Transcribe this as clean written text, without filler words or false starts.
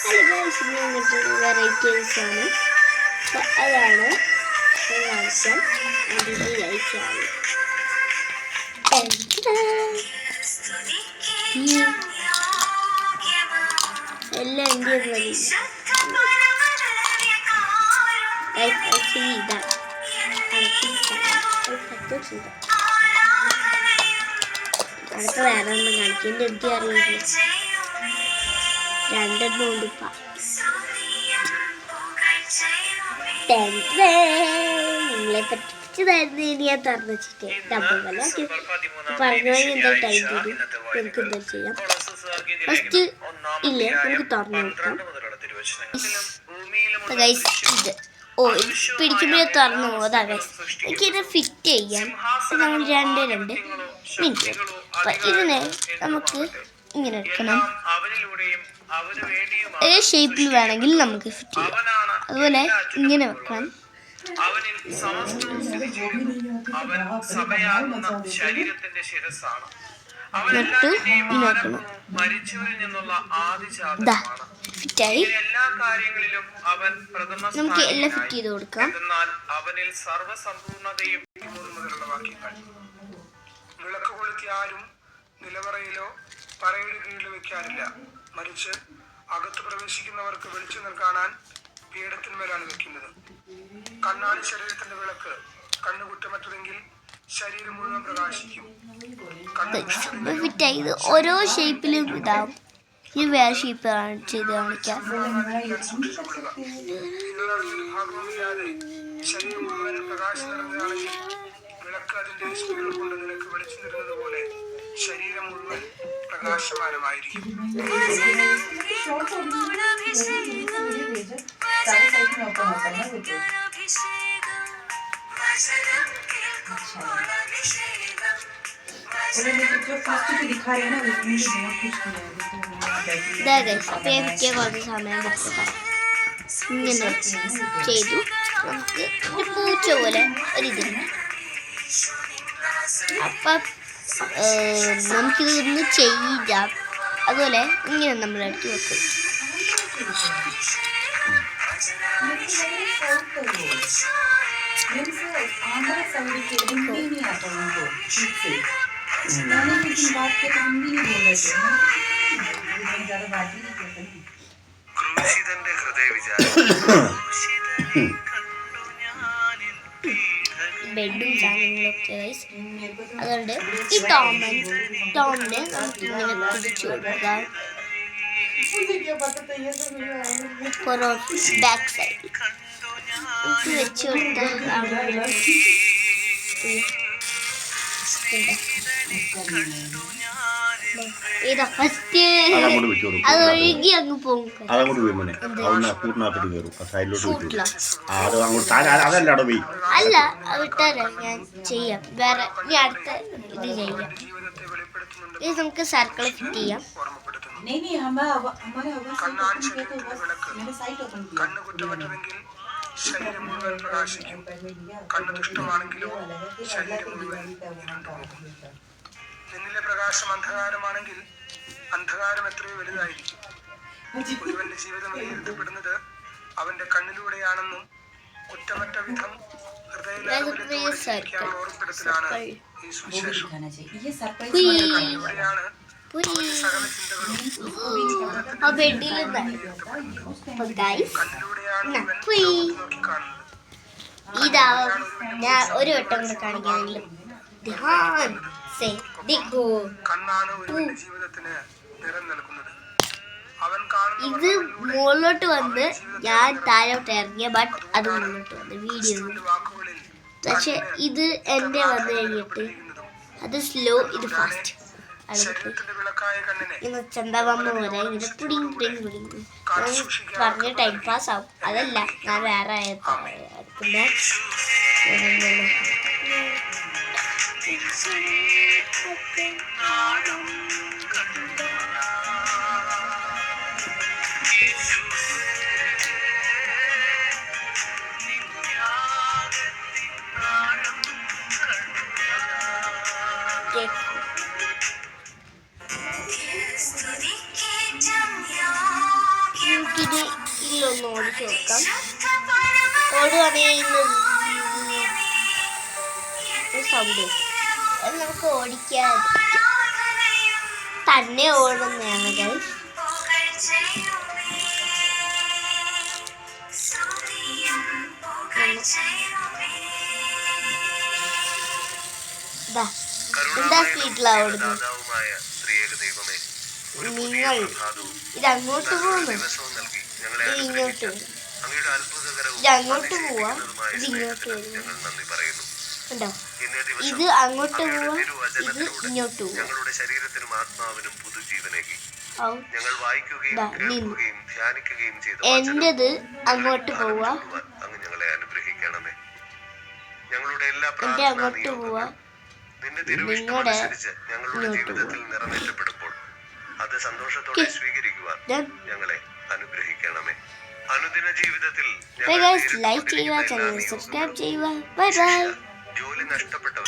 ഇങ്ങനത്തെ വെറൈറ്റീസാണ്. അപ്പോൾ അതാണ് കാണിക്കാൻ വേണ്ടിയിട്ട് കഴിച്ചാണ്. എല്ലാം എൻ്റെ മതി. അടുത്ത വേറെ ഒന്നും കാണിക്കേണ്ട എനിക്ക് അറിയില്ല. രണ്ടെണ്ണം ഉണ്ട് ഇപ്പം. നിങ്ങളെ പറ്റിച്ചതായിരുന്നു ഇനി ഞാൻ തുറന്നു വെച്ചിട്ട് ഡബിൾ പറഞ്ഞു എന്താ ടൈം തരും. നമുക്ക് എന്താ ചെയ്യാം. ഫസ്റ്റ് ഇല്ലേ നമുക്ക് തുറന്നു നോക്കാം. ഇത് ഇത് പിടിക്കുമ്പോഴേ തുറന്നു പോകാം. എനിക്കിത് ഫിറ്റ് ചെയ്യാം. നമ്മൾ രണ്ട് മിനിറ്റ്. അപ്പം ഇതിനെ നമുക്ക് ഇങ്ങനെ എടുക്കണം. ഏത് ഷേപ്പിൽ വേണമെങ്കിൽ നമുക്ക് ഫിറ്റ് ചെയ്യാം. അതുപോലെ ഇങ്ങനെ വെക്കണം. എന്നിട്ട് നോക്കണം. ഫിറ്റായി. നമുക്ക് എല്ലാം ഫിറ്റ് ചെയ്ത് കൊടുക്കാം. വിളക്ക് കൊളുത്തിയാലും നിലവറയിലോ പറയുടെ കീഴിൽ വെക്കാറില്ല. മറിച്ച് അകത്ത് പ്രവേശിക്കുന്നവർക്ക് വെളിച്ചം നൽകാൻ പീഠത്തിന്മേലാണ് വെക്കുന്നത്. കണ്ണാണ് ശരീരത്തിന്റെ വിളക്ക്. കണ്ണു കുറ്റമറ്റതെങ്കിൽ ശരീരം മുഴുവൻ പ്രകാശിക്കും. ഇത് ഓരോ ഷേപ്പിലും ഇതാവും. ഇത് വേറെ ഷേപ്പ് ചെയ്ത് കാണിക്കാം. ശരീരം മുഴുവൻ പ്രകാശം നിറഞ്ഞതാണെങ്കിൽ വിളക്ക് അതിന്റെ സ്പീഡ് കൊണ്ട് നിനക്ക് വെളിച്ചം തരുന്നത് പോലെ ശരീരം മുഴുവൻ പ്രകാശമാനമായിരിക്കും. കുറച്ച് സമയം കൊടുക്കുക. ഇങ്ങനെ ചെയ്തു. നമുക്ക് ഒരു പൂച്ച പോലെ ഒരിതുണ്ട്. അപ്പം നമുക്കിതൊന്ന് ചെയ്യാം. അതുപോലെ ഇങ്ങനെ നമ്മൾ എടുത്ത് വെക്കും. ബെഡും സാധനങ്ങളൊക്കെ. അതുകൊണ്ട് ഈ ടോമിനെ നമുക്ക് ഇങ്ങനെ പിടിച്ചു കൊടുക്കാം. ബാക്ക് സൈഡ് വെച്ച് കൊടുത്താൽ ഇതാ ഫസ്റ്റ് അത് ഒഴുകി അങ്ങ് പോകും. അല്ല വിട്ടാലോ ഞാൻ ചെയ്യാം. വേറെ ഇനി അടുത്ത ഇത് ചെയ്യാം. ഇത് നമുക്ക് സർക്കിൾ ഫിറ്റ് ചെയ്യാം. ശരീരം മുഴുവൻ പ്രകാശിക്കും. കണ്ണ് ദുഷ്ടമാണെങ്കിലോ ശരീരം മുഴുവൻ ഇരുണ്ടുപോകും. നിന്നിലെ പ്രകാശം അന്ധകാരമാണെങ്കിൽ അന്ധകാരം എത്രയോ വലുതായിരിക്കും. ഒരുവന്റെ ജീവിതം വിലയിരുത്തപ്പെടുന്നത് അവന്റെ കണ്ണിലൂടെയാണെന്നും കുറ്റമറ്റ വിധം ഹൃദയത്തിലുള്ള ഓർമ്മപ്പെടുത്തലാണ് ഈ സുവിശേഷം. കണ്ണിലൂടെയാണ് സകല ചിന്തകളും ഇതാ ഞാൻ ഒരു വട്ടം കൂടെ കാണിക്കാനെങ്കിലും. കണ്ണാണ് ഒരുവന്റെ ജീവിതത്തിന് നിറം നൽകുന്നത്. അവൻ ഇത് മുകളിലോട്ട് വന്ന് ഞാൻ താഴോട്ട് ഇറങ്ങിയ ബട്ട് അത് മുകളിലോട്ട് വന്ന് വീഡിയോ. പക്ഷെ ഇത് എൻ്റെ വന്നു കഴിഞ്ഞിട്ട് അത് സ്ലോ, ഇത് ഫാസ്റ്റ്. ഇന്ന് ചന്ദവമ്മ പോലെ ഇങ്ങനെ പുടിങ് പുടിങ് പുടിങ് പറഞ്ഞ ടൈം പാസ് ആവും. അതല്ല ഞാൻ വേറെ എടുക്കുന്ന നമുക്കിത് ഇതിലൊന്ന് ഓടിച്ചു നോക്കാം. ഓടുകയാണെങ്കിൽ സൗണ്ട് അത് നമുക്ക് ഓടിക്കാൻ തന്നെ ഓടുന്നതാണ് ഗൈസ്. എന്താ സ്പീഡിലാ ഓടുന്നത്? നിങ്ങൾ ഇതങ്ങോട്ട് പോകുന്നു, ഇത് ഇങ്ങോട്ട് വരും. ഇതങ്ങോട്ട് പോവാ, ഇത് ഇങ്ങോട്ട് വരുന്നു. ഉണ്ടോ? ഇത് അങ്ങോട്ട് പോവാ, ഇത് ഇങ്ങോട്ട് പോവാ. എന്റേത് അങ്ങോട്ട് പോവാ, എന്റെ അങ്ങോട്ട് പോവാ, നിങ്ങളുടെ ഇങ്ങോട്ട് പോവാ. അത് സന്തോഷത്തോടെ സ്വീകരിക്കുവാൻ ഞങ്ങളെ അനുഗ്രഹിക്കണമേ. അനുദിന ജീവിതത്തിൽ ലൈക്ക് ചെയ്യുക, ചാനൽ സബ്സ്ക്രൈബ് ചെയ്യുക. Bye bye. ജോലി നഷ്ടപ്പെട്ടവർ